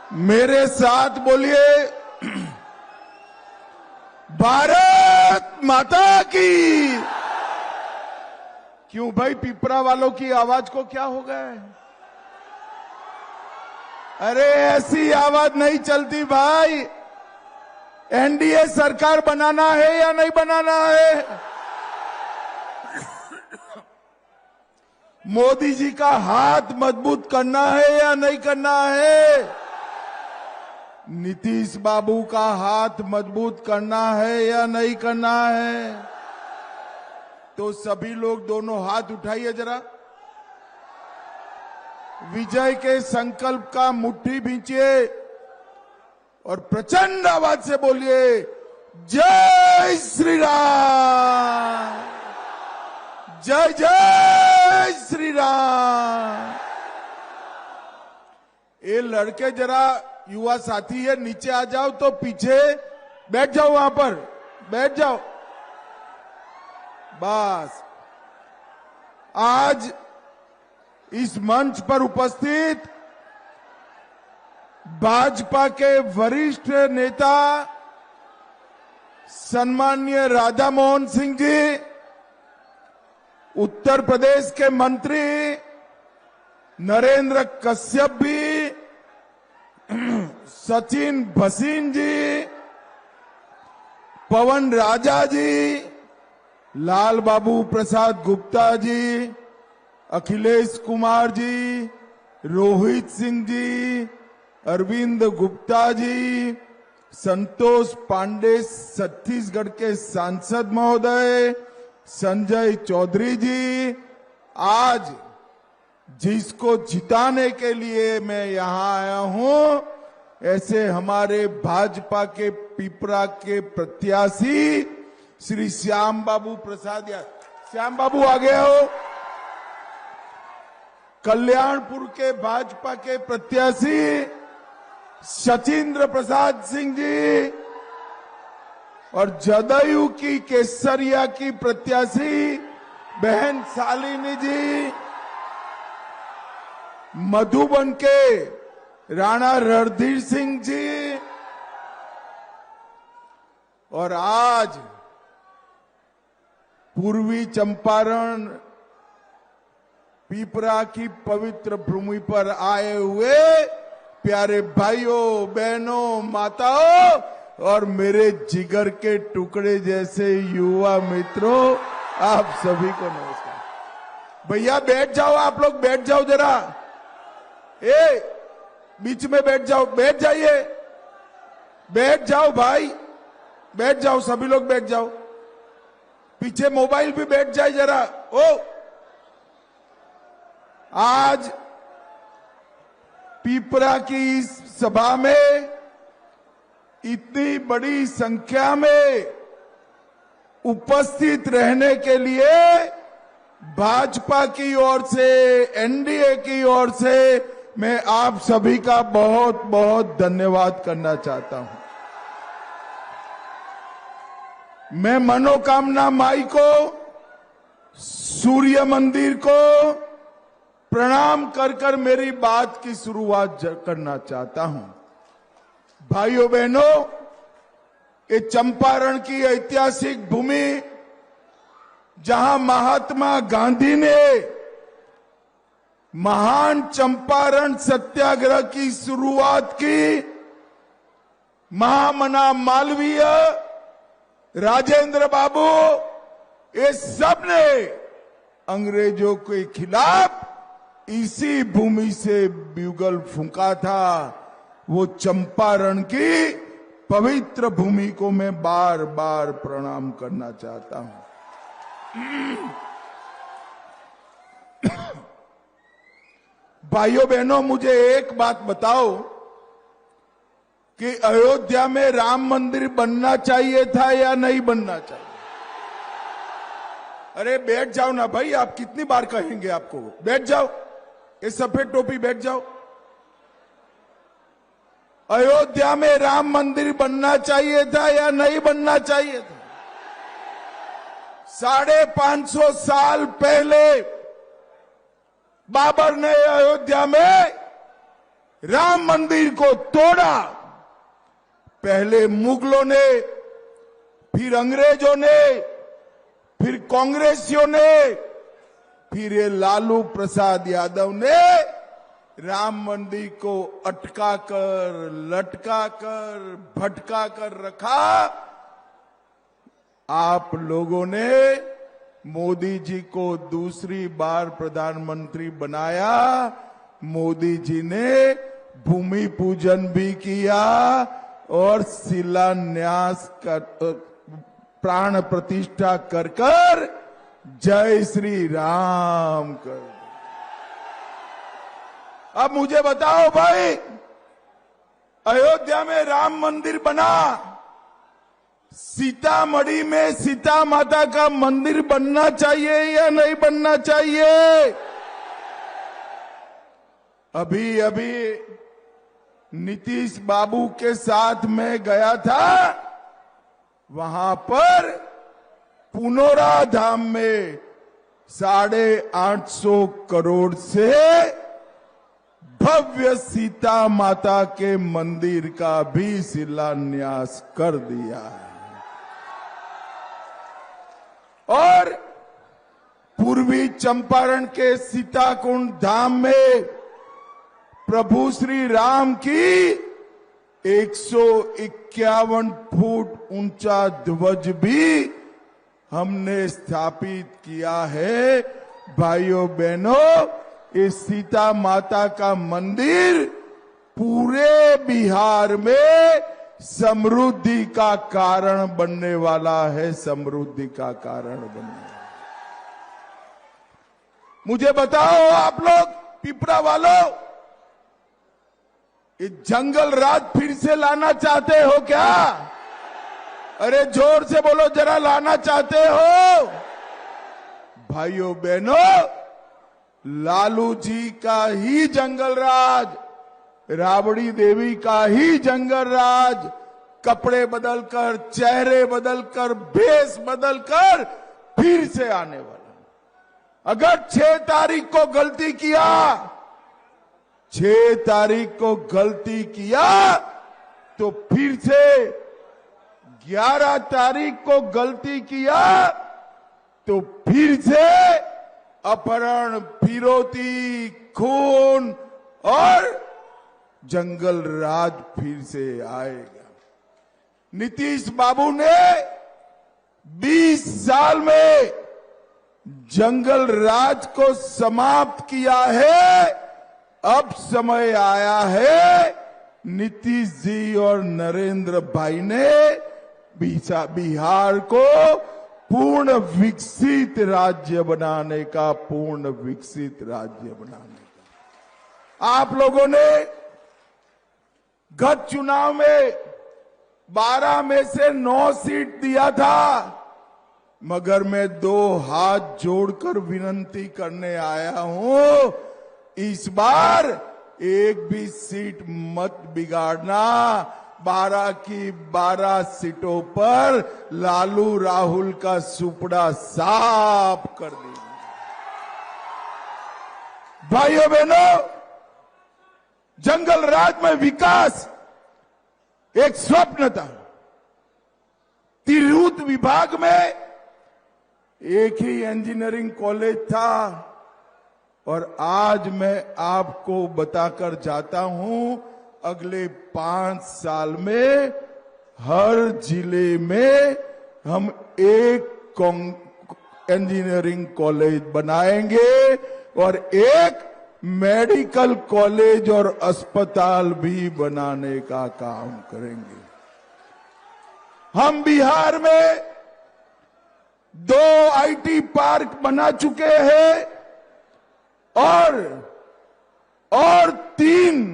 मेरे साथ बोलिए, भारत माता की। क्यों भाई, पिपरा वालों की आवाज को क्या हो गया है? अरे ऐसी आवाज नहीं चलती भाई। एनडीए सरकार बनाना है या नहीं बनाना है? मोदी जी का हाथ मजबूत करना है या नहीं करना है? नीतीश बाबू का हाथ मजबूत करना है या नहीं करना है? तो सभी लोग दोनों हाथ उठाइए जरा। विजय के संकल्प का मुट्ठी भींचिए और प्रचंड आवाज से बोलिए, जय श्री राम, जय जय श्री राम। ये लड़के जरा युवा साथी है, नीचे आ जाओ तो पीछे बैठ जाओ, वहां पर बैठ जाओ बस। आज इस मंच पर उपस्थित भाजपा के वरिष्ठ नेता सम्माननीय राधा मोहन सिंह जी, उत्तर प्रदेश के मंत्री नरेंद्र कश्यप भी, सचिन भसीन जी, पवन राजा जी, लाल बाबू प्रसाद गुप्ता जी, अखिलेश कुमार जी, रोहित सिंह जी, अरविंद गुप्ता जी, संतोष पांडे छत्तीसगढ़ के सांसद महोदय, संजय चौधरी जी, आज जिसको जिताने के लिए मैं यहां आया हूं, ऐसे हमारे भाजपा के पिपरा के प्रत्याशी श्री श्याम बाबू प्रसाद श्याम बाबू आ गए हो, कल्याणपुर के भाजपा के प्रत्याशी सचिंद्र प्रसाद सिंह जी और जदयू की केसरिया की प्रत्याशी बहन शालिनी जी, मधुबन के राणा रणधीर सिंह जी, और आज पूर्वी चंपारण पिपरा की पवित्र भूमि पर आए हुए प्यारे भाइयों बहनों माताओं और मेरे जिगर के टुकड़े जैसे युवा मित्रों, आप सभी को नमस्कार। भैया बैठ जाओ, आप लोग बैठ जाओ जरा, बीच में बैठ जाओ, बैठ जाइए, बैठ जाओ भाई, बैठ जाओ, सभी लोग बैठ जाओ, पीछे मोबाइल भी बैठ जाए जरा। आज पिपरा की इस सभा में इतनी बड़ी संख्या में उपस्थित रहने के लिए भाजपा की ओर से, एनडीए की ओर से मैं आप सभी का बहुत बहुत धन्यवाद करना चाहता हूं। मैं मनोकामना माई को, सूर्य मंदिर को प्रणाम कर कर मेरी बात की शुरुआत करना चाहता हूं। भाइयों बहनों, ये चंपारण की ऐतिहासिक भूमि जहां महात्मा गांधी ने महान चंपारण सत्याग्रह की शुरुआत की, महामना मालवीय, राजेंद्र बाबू, ये सब ने अंग्रेजों के खिलाफ इसी भूमि से ब्यूगल फूंका था। वो चंपारण की पवित्र भूमि को मैं बार बार प्रणाम करना चाहता हूं। भाइयों बहनों, मुझे एक बात बताओ कि अयोध्या में राम मंदिर बनना चाहिए था या नहीं बनना चाहिए? अरे बैठ जाओ ना भाई, आप कितनी बार कहेंगे आपको? बैठ जाओ, ये सफेद टोपी बैठ जाओ। अयोध्या में राम मंदिर बनना चाहिए था या नहीं बनना चाहिए था? 550 साल पहले बाबर ने अयोध्या में राम मंदिर को तोड़ा। पहले मुगलों ने, फिर अंग्रेजों ने, फिर कांग्रेसियों ने, फिर ये लालू प्रसाद यादव ने राम मंदिर को अटका कर, लटका कर, भटका कर रखा। आप लोगों ने मोदी जी को दूसरी बार प्रधानमंत्री बनाया। मोदी जी ने भूमि पूजन भी किया और शिलान्यास कर, प्राण प्रतिष्ठा कर कर जय श्री राम कर। अब मुझे बताओ भाई, अयोध्या में राम मंदिर बना, सीतामढ़ी में सीता माता का मंदिर बनना चाहिए या नहीं बनना चाहिए? अभी अभी नीतीश बाबू के साथ मैं गया था, वहां पर पुनौरा धाम में 850 करोड़ से भव्य सीता माता के मंदिर का भी शिलान्यास कर दिया है। और पूर्वी चंपारण के सीताकुंड धाम में प्रभु श्री राम की 151 फुट ऊंचा ध्वज भी हमने स्थापित किया है। भाइयों बहनों, इस सीता माता का मंदिर पूरे बिहार में समृद्धि का कारण बनने वाला है, समृद्धि का कारण बनने वाला। मुझे बताओ आप लोग पिपरा वालों, ये जंगल राज फिर से लाना चाहते हो क्या? अरे जोर से बोलो जरा, लाना चाहते हो? भाइयों बहनों, लालू जी का ही जंगल राज, राबड़ी देवी का ही जंगल राज, कपड़े बदलकर, चेहरे बदलकर, भेष बदलकर फिर से आने वाला। अगर 6 तारीख को गलती किया, 6 तारीख को गलती किया तो फिर से 11 तारीख को गलती किया तो फिर से अपहरण, फिरौती, खून और जंगल राज फिर से आएगा। नीतीश बाबू ने 20 साल में जंगल राज को समाप्त किया है। अब समय आया है नीतीश जी और नरेंद्र भाई ने बिहार को पूर्ण विकसित राज्य बनाने का, पूर्ण विकसित राज्य बनाने का। आप लोगों ने गत चुनाव में 12 में से 9 सीट दिया था, मगर मैं 2 हाथ जोड़कर विनती करने आया हूं, इस बार एक भी सीट मत बिगाड़ना। 12 की 12 सीटों पर लालू राहुल का सुपड़ा साफ कर देंगे। भाइयों बहनों, जंगल राज में विकास एक स्वप्न था। तिरहुत विभाग में एक ही इंजीनियरिंग कॉलेज था और आज मैं आपको बताकर जाता हूं, अगले 5 साल में हर जिले में हम एक इंजीनियरिंग कॉलेज बनाएंगे और एक मेडिकल कॉलेज और अस्पताल भी बनाने का काम करेंगे। हम बिहार में 2 आईटी पार्क बना चुके हैं और 3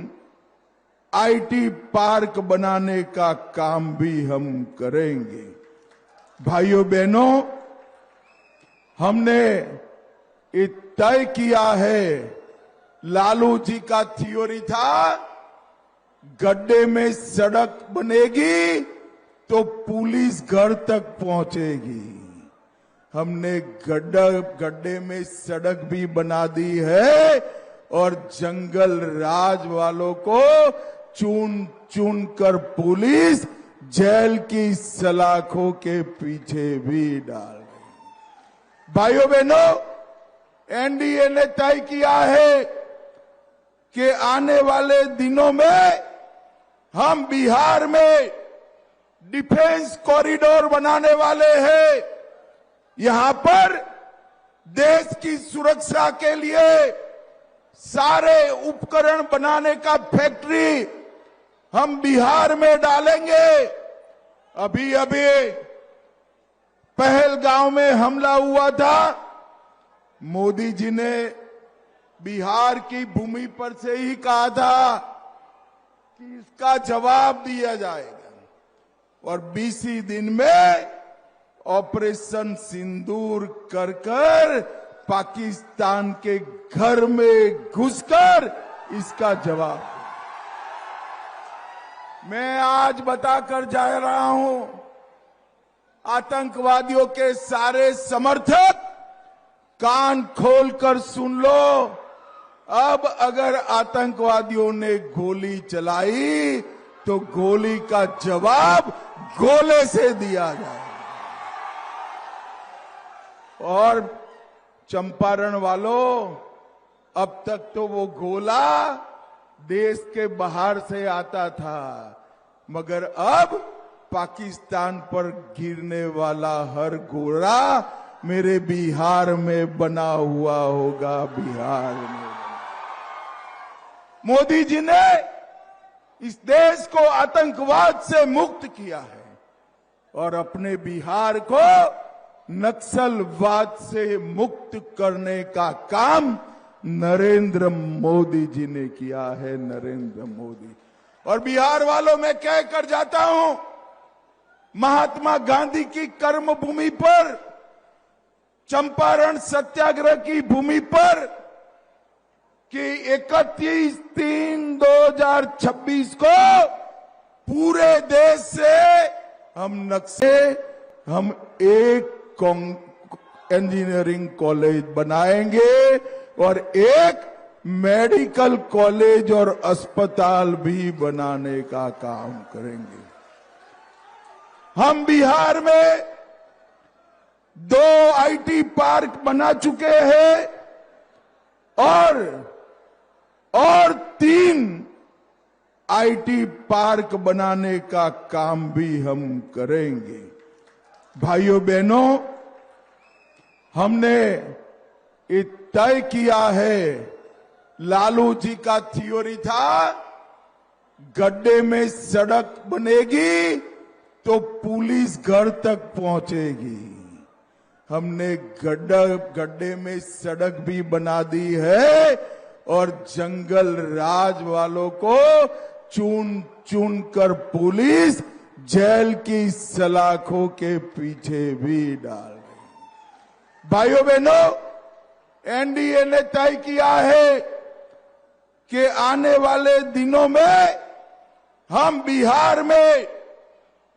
आईटी पार्क बनाने का काम भी हम करेंगे। भाइयों बहनों, हमने ये तय किया है, लालू जी का थ्योरी था गड्ढे में सड़क बनेगी तो पुलिस घर तक पहुंचेगी। हमने गड्ढे में सड़क भी बना दी है और जंगल राज वालों को चुन चुन कर पुलिस जेल की सलाखों के पीछे भी डाल गई। भाइयों बहनों, एनडीए ने तय किया है कि आने वाले दिनों में हम बिहार में डिफेंस कॉरिडोर बनाने वाले हैं। यहां पर देश की सुरक्षा के लिए सारे उपकरण बनाने का फैक्ट्री हम बिहार में डालेंगे। अभी अभी पहलगांव में हमला हुआ था, मोदी जी ने बिहार की भूमि पर से ही कहा था कि इसका जवाब दिया जाएगा, और 20 ही दिन में ऑपरेशन सिंदूर कर कर पाकिस्तान के घर में घुसकर इसका जवाब मैं आज बताकर जा रहा हूं। आतंकवादियों के सारे समर्थक कान खोलकर सुन लो। अब अगर आतंकवादियों ने गोली चलाई तो गोली का जवाब गोले से दिया जाए। और चंपारण वालों, अब तक तो वो गोला देश के बाहर से आता था, मगर अब पाकिस्तान पर गिरने वाला हर गोला मेरे बिहार में बना हुआ होगा। बिहार में मोदी जी ने इस देश को आतंकवाद से मुक्त किया है और अपने बिहार को नक्सलवाद से मुक्त करने का काम नरेंद्र मोदी जी ने किया है। नरेंद्र मोदी। और बिहार वालों, मैं कह कर जाता हूं, महात्मा गांधी की कर्म भूमि पर, चंपारण सत्याग्रह की भूमि पर कि 31/3/2026 को पूरे देश से हम एक इंजीनियरिंग कॉलेज बनाएंगे और एक मेडिकल कॉलेज और अस्पताल भी बनाने का काम करेंगे। हम बिहार में 2 आईटी पार्क बना चुके हैं और 3 आईटी पार्क बनाने का काम भी हम करेंगे। भाइयों बहनों, हमने तय किया है, लालू जी का थ्योरी था, गड्ढे में सड़क बनेगी तो पुलिस घर तक पहुंचेगी। हमने गड्ढे में सड़क भी बना दी है और जंगल राज वालों को चुन चुन कर पुलिस जेल की सलाखों के पीछे भी डाल गई। भाइयों बहनों, एनडीए ने तय किया है कि आने वाले दिनों में हम बिहार में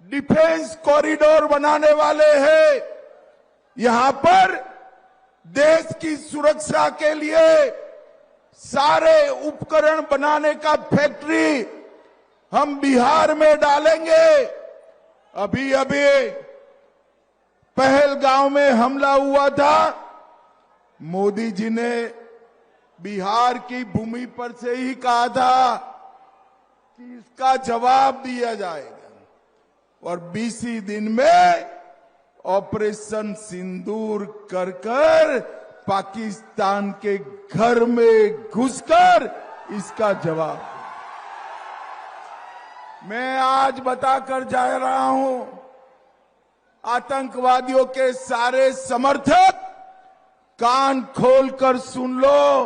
डिफेंस कॉरिडोर बनाने वाले हैं। यहां पर देश की सुरक्षा के लिए सारे उपकरण बनाने का फैक्ट्री हम बिहार में डालेंगे। अभी अभी पहलगांव में हमला हुआ था, मोदी जी ने बिहार की भूमि पर से ही कहा था कि इसका जवाब दिया जाएगा, और 20 ही दिन में ऑपरेशन सिंदूर कर कर पाकिस्तान के घर में घुसकर इसका जवाब मैं आज बताकर जा रहा हूं। आतंकवादियों के सारे समर्थक कान खोलकर सुन लो।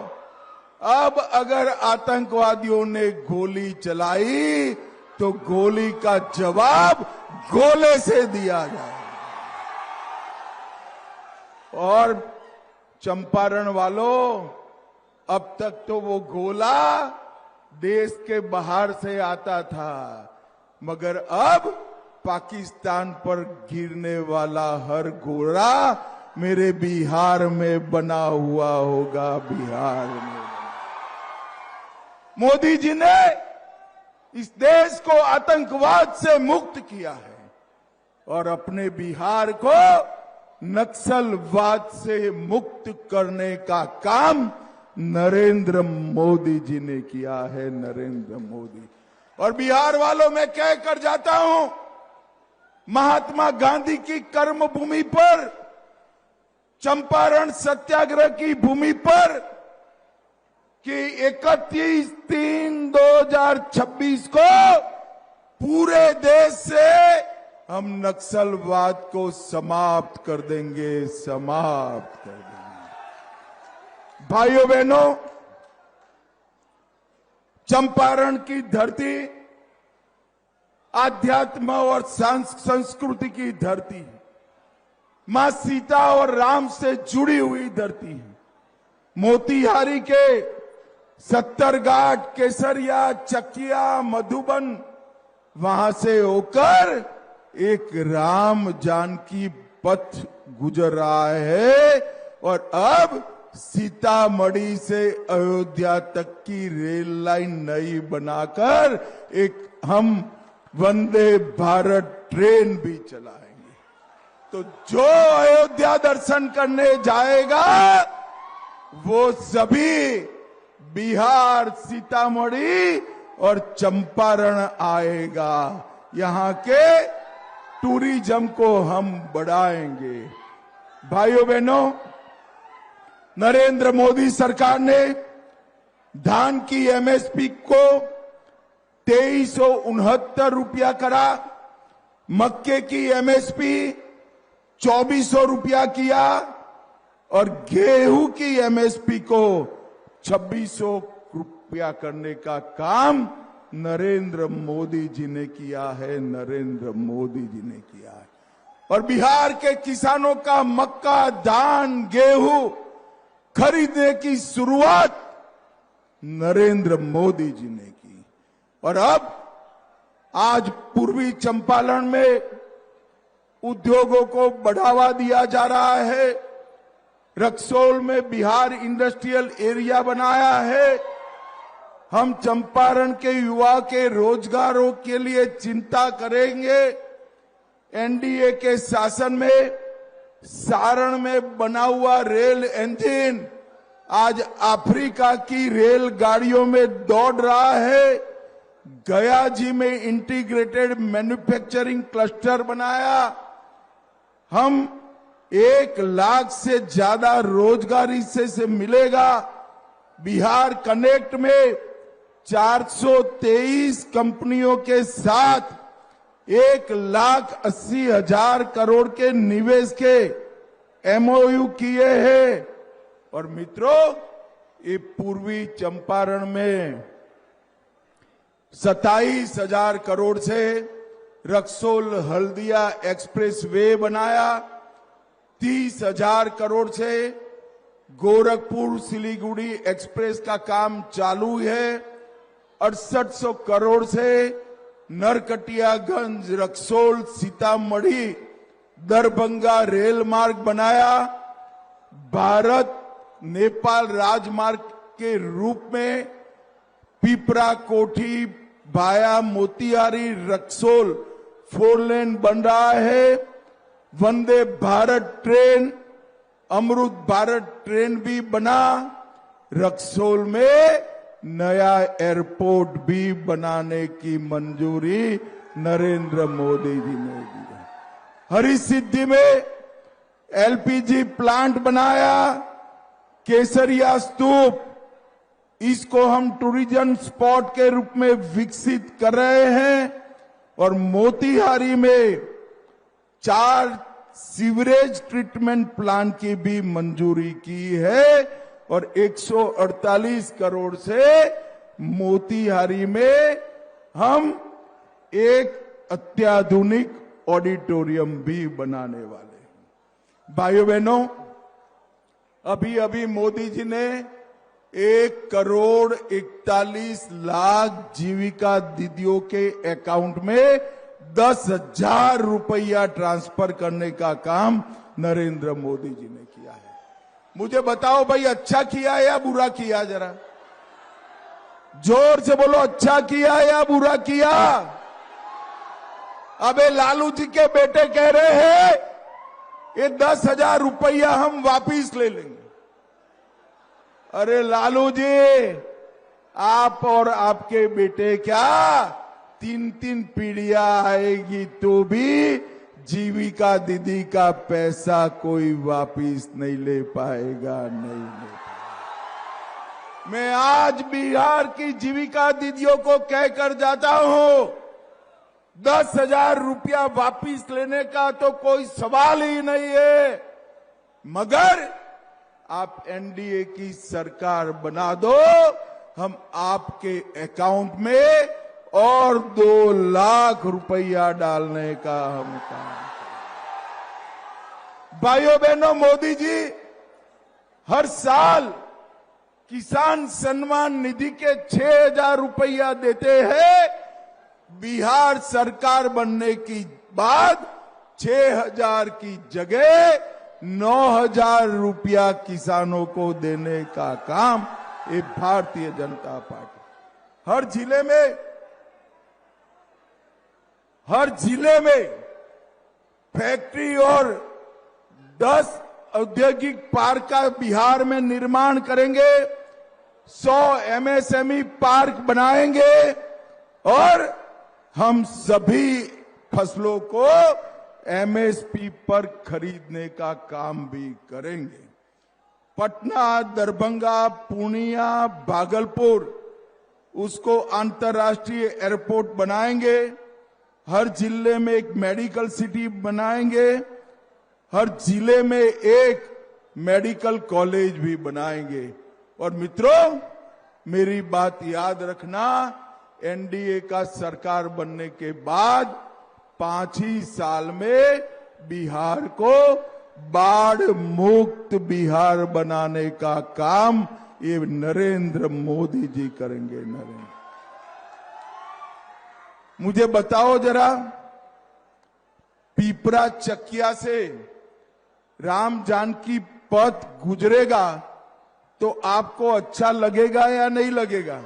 अब अगर आतंकवादियों ने गोली चलाई तो गोली का जवाब गोले से दिया जाए। और चंपारण वालों, अब तक तो वो गोला देश के बाहर से आता था, मगर अब पाकिस्तान पर गिरने वाला हर गोला मेरे बिहार में बना हुआ होगा। बिहार में मोदी जी ने इस देश को आतंकवाद से मुक्त किया है और अपने बिहार को नक्सलवाद से मुक्त करने का काम नरेंद्र मोदी जी ने किया है। नरेंद्र मोदी। और बिहार वालों में कह कर जाता हूं, महात्मा गांधी की कर्म भूमि पर, चंपारण सत्याग्रह की भूमि पर कि 31/3/2026 को पूरे देश से हम नक्सलवाद को समाप्त कर देंगे, समाप्त कर देंगे। भाइयों बहनों, चंपारण की धरती आध्यात्म और संस्कृति की धरती है। मां सीता और राम से जुड़ी हुई धरती है। मोतिहारी के सत्तरघाट, केसरिया, चकिया, मधुबन, वहां से होकर एक राम जानकी पथ गुजर रहा है और अब सीतामढ़ी से अयोध्या तक की रेल लाइन नई बनाकर एक हम वंदे भारत ट्रेन भी चलाएंगे। तो जो अयोध्या दर्शन करने जाएगा वो सभी बिहार, सीतामढ़ी और चंपारण आएगा। यहां के टूरिज्म को हम बढ़ाएंगे। भाइयों बहनों, नरेंद्र मोदी सरकार ने धान की एमएसपी को 2369 रुपया करा, मक्के की एमएसपी 2400 रुपया किया और गेहूं की एमएसपी को 2600 रुपया करने का काम नरेंद्र मोदी जी ने किया है। नरेंद्र मोदी जी ने किया है। और बिहार के किसानों का मक्का, धान, गेहूं खरीदने की शुरुआत नरेंद्र मोदी जी ने की। और अब आज पूर्वी चंपारण में उद्योगों को बढ़ावा दिया जा रहा है। रक्सौल में बिहार इंडस्ट्रियल एरिया बनाया है। हम चंपारण के युवा के रोजगारों के लिए चिंता करेंगे। एनडीए के शासन में सारण में बना हुआ रेल इंजन आज अफ्रीका की रेलगाड़ियों में दौड़ रहा है। गया जी में इंटीग्रेटेड मैन्युफैक्चरिंग क्लस्टर बनाया। हम 1 लाख से ज्यादा रोजगार इससे मिलेगा। बिहार कनेक्ट में 423 कंपनियों के साथ 1,80,000 करोड़ के निवेश के एमओयू किए हैं। और मित्रों, ये पूर्वी चंपारण में 27,000 करोड़ से रक्सौल हल्दिया एक्सप्रेस वे बनाया। 30,000 करोड़ से गोरखपुर सिलीगुड़ी एक्सप्रेस का काम चालू है। 6800 करोड़ से नरकटियागंज, रक्सौल, सीतामढ़ी, दरभंगा रेल मार्ग बनाया। भारत नेपाल राजमार्ग के रूप में पिपरा कोठी भाया मोतिहारी रक्सौल 4 लेन बन रहा है। वंदे भारत ट्रेन, अमृत भारत ट्रेन भी बना। रक्सौल में नया एयरपोर्ट भी बनाने की मंजूरी नरेंद्र मोदी जी ने दी है। हरी सिद्धि में एलपीजी प्लांट बनाया। केसरिया स्तूप, इसको हम टूरिज्म स्पॉट के रूप में विकसित कर रहे हैं। और मोतिहारी में 4 सीवरेज ट्रीटमेंट प्लांट की भी मंजूरी की है। और 148 करोड़ से मोतिहारी में हम एक अत्याधुनिक ऑडिटोरियम भी बनाने वाले हैं। भाइयों बहनों, अभी अभी मोदी जी ने 1,41,00,000 जीविका दीदियों के अकाउंट में 10,000 रुपया ट्रांसफर करने का काम नरेंद्र मोदी जी ने किया है। मुझे बताओ भाई, अच्छा किया या बुरा किया? जरा जोर से बोलो, अच्छा किया या बुरा किया? अबे लालू जी के बेटे कह रहे हैं ये 10,000 रुपया हम वापिस ले लेंगे। अरे लालू जी, आप और आपके बेटे क्या 3-3 पीढ़ियां आएगी तो भी जीविका दीदी का पैसा कोई वापिस नहीं ले पाएगा, नहीं ले पाएगा। मैं आज बिहार की जीविका दीदियों को कहकर जाता हूं, 10,000 रुपया वापिस लेने का तो कोई सवाल ही नहीं है, मगर आप एनडीए की सरकार बना दो, हम आपके अकाउंट में और 2 लाख रुपया डालने का हम काम करें। भाइयों बहनों, मोदी जी हर साल किसान सम्मान निधि के 6,000 रुपया देते हैं। बिहार सरकार बनने की बाद 6,000 की जगह 9,000 रुपया किसानों को देने का काम ये भारतीय जनता पार्टी हर जिले में फैक्ट्री और 10 औद्योगिक पार्क का बिहार में निर्माण करेंगे, 100 एमएसएमई पार्क बनाएंगे और हम सभी फसलों को एमएसपी पर खरीदने का काम भी करेंगे। पटना, दरभंगा, पूर्णिया, भागलपुर उसको अंतर्राष्ट्रीय एयरपोर्ट बनाएंगे। हर जिले में एक मेडिकल सिटी बनाएंगे। हर जिले में एक मेडिकल कॉलेज भी बनाएंगे। और मित्रों, मेरी बात याद रखना, एनडीए का सरकार बनने के बाद 5 ही साल में बिहार को बाढ़ मुक्त बिहार बनाने का काम ये नरेंद्र मोदी जी करेंगे। मुझे बताओ जरा, पिपरा चकिया से राम जानकी पथ गुजरेगा तो आपको अच्छा लगेगा या नहीं लगेगा?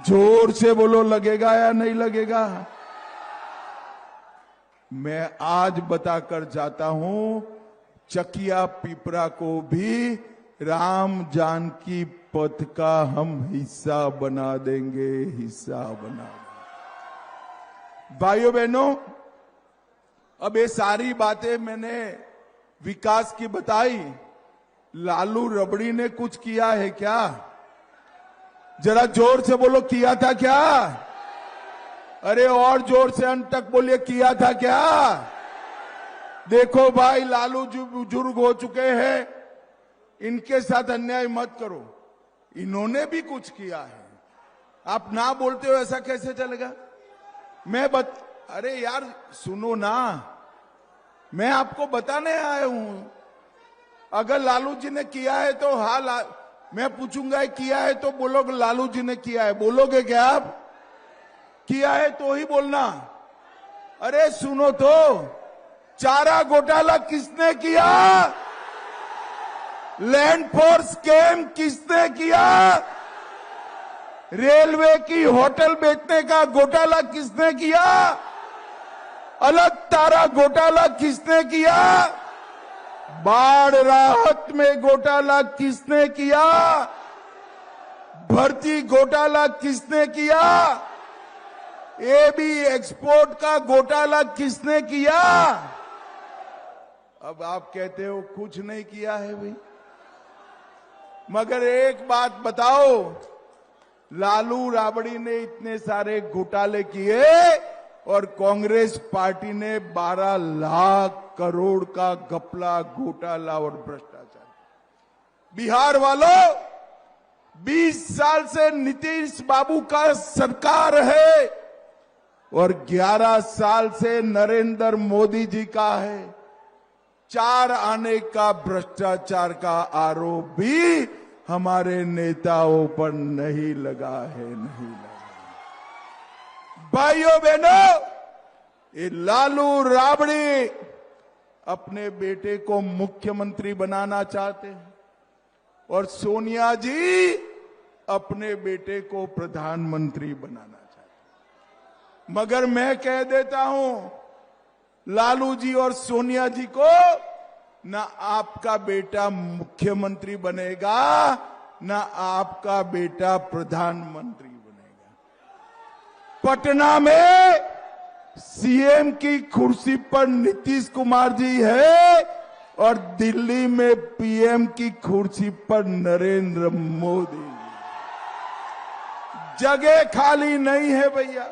जोर से बोलो, लगेगा या नहीं लगेगा? मैं आज बताकर जाता हूं, चकिया पिपरा को भी राम जानकी पथ का हम हिस्सा बना देंगे, हिस्सा बना देंगे। भाइयों बहनों, अब ये सारी बातें मैंने विकास की बताई, लालू रबड़ी ने कुछ किया है क्या? जरा जोर से बोलो, किया था क्या? अरे और जोर से अंत तक बोलिए, किया था क्या? देखो भाई, लालू जी बुजुर्ग हो चुके हैं, इनके साथ अन्याय मत करो, इन्होंने भी कुछ किया है। आप ना बोलते हो ऐसा कैसे चलेगा? अरे यार सुनो ना, मैं आपको बताने आया हूं। अगर लालू जी ने किया है तो हाँ, मैं पूछूंगा किया है तो बोलोगे लालू जी ने किया है, बोलोगे क्या आप? किया है तो ही बोलना। अरे सुनो तो, चारा घोटाला किसने किया? लैंड फोर्स स्कैम किसने किया? रेलवे की होटल बेचने का घोटाला किसने किया? अलग तारा घोटाला किसने किया? बाढ़ राहत में घोटाला किसने किया? भर्ती घोटाला किसने किया? एबी एक्सपोर्ट का घोटाला किसने किया? अब आप कहते हो कुछ नहीं किया है भाई, मगर एक बात बताओ, लालू राबड़ी ने इतने सारे घोटाले किए और कांग्रेस पार्टी ने 12 लाख करोड़ का घपला, घोटाला और भ्रष्टाचार। बिहार वालों, 20 साल से नीतीश बाबू का सरकार है और 11 साल से नरेंद्र मोदी जी का है। 4 आने का भ्रष्टाचार का आरोप भी हमारे नेताओं पर नहीं लगा है, नहीं लगा। भाइयों बहनों, ये लालू राबड़ी अपने बेटे को मुख्यमंत्री बनाना चाहते हैं और सोनिया जी अपने बेटे को प्रधानमंत्री बनाना चाहते। मगर मैं कह देता हूं, लालू जी और सोनिया जी को, ना आपका बेटा मुख्यमंत्री बनेगा, ना आपका बेटा प्रधानमंत्री बनेगा। पटना में सीएम की कुर्सी पर नीतीश कुमार जी है और दिल्ली में पीएम की कुर्सी पर नरेंद्र मोदी। जगह खाली नहीं है भैया।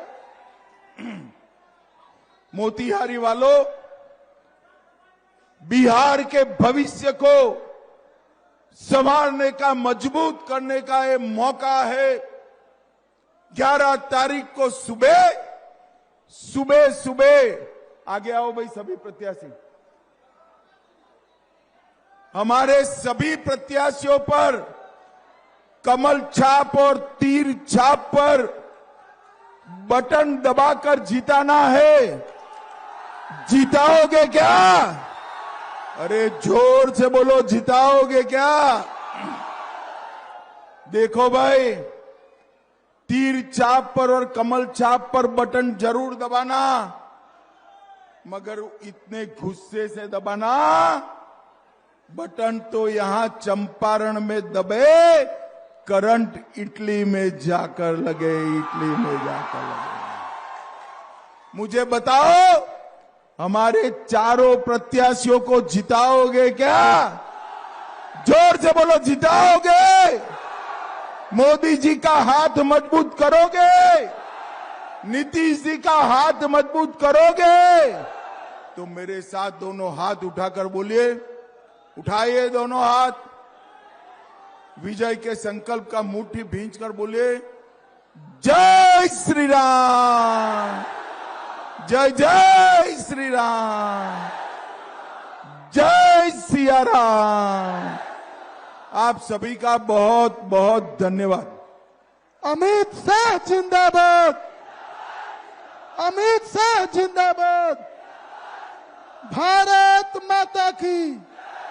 मोतिहारी वालों, बिहार के भविष्य को संभालने का, मजबूत करने का ये मौका है। 11 तारीख को सुबह आगे आओ भाई सभी प्रत्याशी। हमारे सभी प्रत्याशियों पर कमल छाप और तीर छाप पर बटन दबाकर जिताना है। जिताओगे क्या? अरे जोर से बोलो, जिताओगे क्या? देखो भाई, तीर छाप पर और कमल छाप पर बटन जरूर दबाना, मगर इतने गुस्से से दबाना, बटन तो यहां चंपारण में दबे, करंट इटली में जाकर लगे, इटली में जाकर लगे। मुझे बताओ, हमारे चारों प्रत्याशियों को जिताओगे क्या? जोर से बोलो, जिताओगे? मोदी जी का हाथ मजबूत करोगे? नीतीश जी का हाथ मजबूत करोगे? तो मेरे साथ दोनों हाथ उठाकर बोलिए, उठाइए दोनों हाथ, विजय के संकल्प का मुट्ठी भींचकर बोलिए, जय श्री राम, जय जय श्री राम, जय सिया राम। आप सभी का बहुत बहुत धन्यवाद। अमित शाह जिंदाबाद, अमित शाह जिंदाबाद, भारत माता की